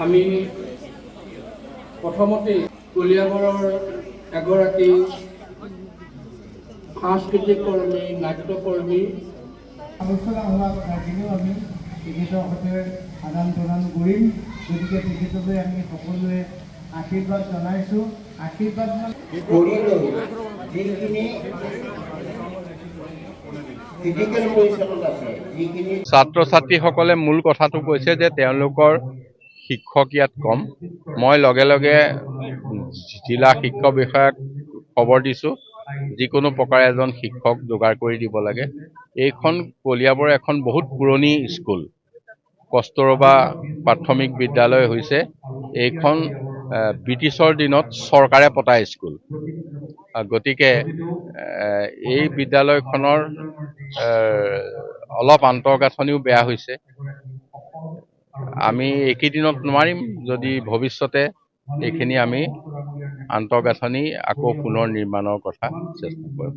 আমি প্ৰথমতে কলিয়াবৰৰ এগৰাকী সাংস্কৃতিক কৰ্মী, নাট্যকৰ্মী আলোচনা হোৱা কথাখিনিও আমি তেখেতৰ সৈতে আদান প্ৰদান কৰিম। গতিকে তেখেতলৈ আমি সকলোৱে আশীৰ্বাদ জনাইছোঁ। আশীৰ্বাদ ছাত্ৰ ছাত্ৰীসকলে মূল কথাটো কৈছে যে তেওঁলোকৰ শিক্ষক ইয়াত কম। মই লগে লগে জিলা শিক্ষক বিষয়াক খবৰ দিছোঁ যিকোনো প্ৰকাৰে এজন শিক্ষক যোগাৰ কৰি দিব লাগে। এইখন কলিয়াবৰ এখন বহুত পুৰণি স্কুল, কস্তৰবা প্ৰাথমিক বিদ্যালয় হৈছে এইখন ব্ৰিটিছৰ দিনত চৰকাৰে পতা স্কুল। গতিকে এই বিদ্যালয়খনৰ অলপ আন্তঃগাঁথনিও বেয়া হৈছে। আমি এইকেইদিনত নোৱাৰিম, যদি ভৱিষ্যতে এইখিনি আমি আন্তঃগাঁথনি আকৌ পুনৰ নিৰ্মাণৰ কথা চেষ্টা কৰিম।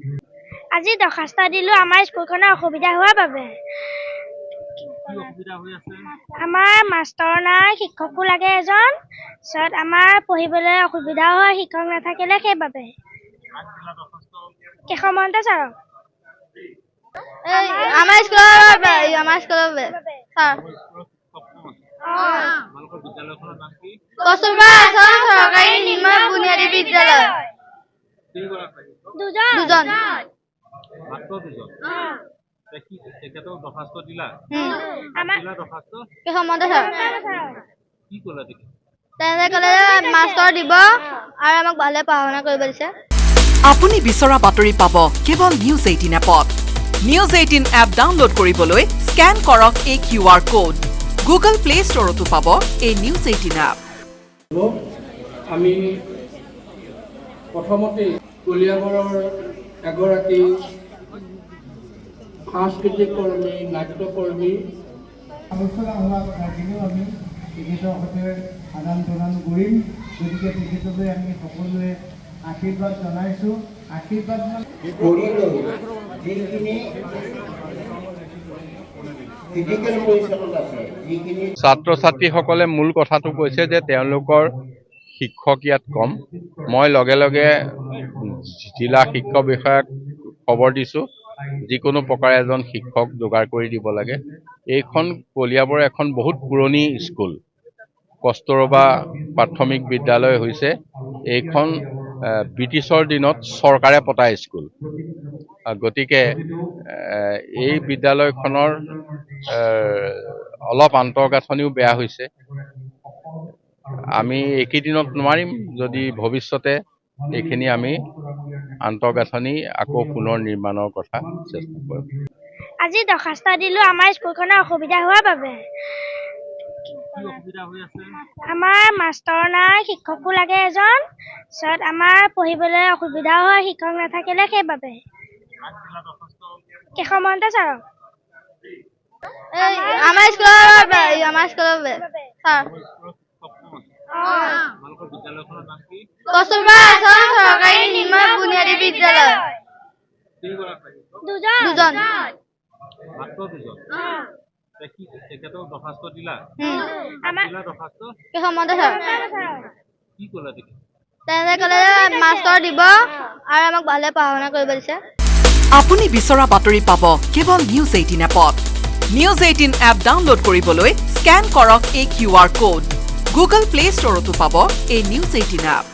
আজি দৰখাস্ত দিলোঁ আমাৰ স্কুলখনৰ অসুবিধা হোৱাৰ বাবে। আমাৰ মাষ্টৰ নাই, শিক্ষকো লাগে এজন, পিছত আমাৰ পঢ়িবলৈ অসুবিধা হয়, শিক্ষক নাথাকিলে সেইবাবে। কেশৱ মহন্ত ছাৰক আমাৰ স্কুলৰ কস্তুৰবা চৰকাৰী নিম্ন বুনিয়াদী বিদ্যালয় দুজন। মাষ্টৰ দিব আৰু আমাক ভালে পঢ়া শুনা কৰিব দিছে। আপুনি বিচৰা বাতৰি পাব কেৱল নিউজ 18 এপত। নিউজ 18 এপ ডাউনলোড কৰিবলৈ স্কেন কৰক এই QR কোড। গুগল প্লে ষ্টৰতো পাব এই নিউজ 18 এপ। আমি প্ৰথমতে কলিয়াবৰৰ এগৰাকী সাংস্কৃতিক কৰ্মী, নাট্যকৰ্মী আলোচনা হোৱা কথাখিনিও আমি তেখেতৰ সৈতে আদান প্ৰদান কৰিম। গতিকে তেখেতলৈ আমি সকলোৱে আশীৰ্বাদ জনাইছোঁ। আশীৰ্বাদ ছাত্ৰ ছাত্ৰীসকলে মূল কথাটো কৈছে যে তেওঁলোকৰ শিক্ষক ইয়াত কম। মই লগে লগে জিলা শিক্ষক বিষয়াক খবৰ দিছোঁ যিকোনো প্ৰকাৰে এজন শিক্ষক যোগাৰ কৰি দিব লাগে। এইখন কলিয়াবৰ এখন বহুত পুৰণি স্কুল, কস্তৰবা প্ৰাথমিক বিদ্যালয় হৈছে এইখন ব্ৰিটিছৰ দিনত চৰকাৰে পতা স্কুল। গতিকে এই বিদ্যালয়খনৰ অলপ আন্তঃগাঁথনিও বেয়া হৈছে। আমি এইকেইদিনত নোৱাৰিম, যদি ভৱিষ্যতে এইখিনি আমি আন্তঃগাঁথনি আকৌ পুনৰ নিৰ্মাণৰ কথা চেষ্টা কৰিম। আজি দৰখাস্ত দিলোঁ আমাৰ স্কুলখনৰ অসুবিধা হোৱাৰ বাবে। আমাৰ মাষ্টৰ নাই, শিক্ষকো লাগে এজন, পিছত আমাৰ পঢ়িবলৈ অসুবিধা হয়, শিক্ষক নাথাকিলে সেইবাবে। কেশৱ মহন্ত ছাৰক আমাৰ স্কুলৰ কস্তুৰবা চৰকাৰী নিম্ন বুনিয়াদী বিদ্যালয় দুজন। কেশৱ মহন্ত ছাৰক মাষ্টৰ দিব আৰু আমাক ভালে পঢ়া শুনা কৰিব দিছে। আপুনি বিচৰা বাতৰি পাব কেৱল নিউজ 18 এপত। নিউজ 18 এপ ডাউনলোড কৰিবলৈ স্কেন কৰক এই QR কোড। গুগল প্লে ষ্টৰতো পাব এই নিউজ 18 এপ।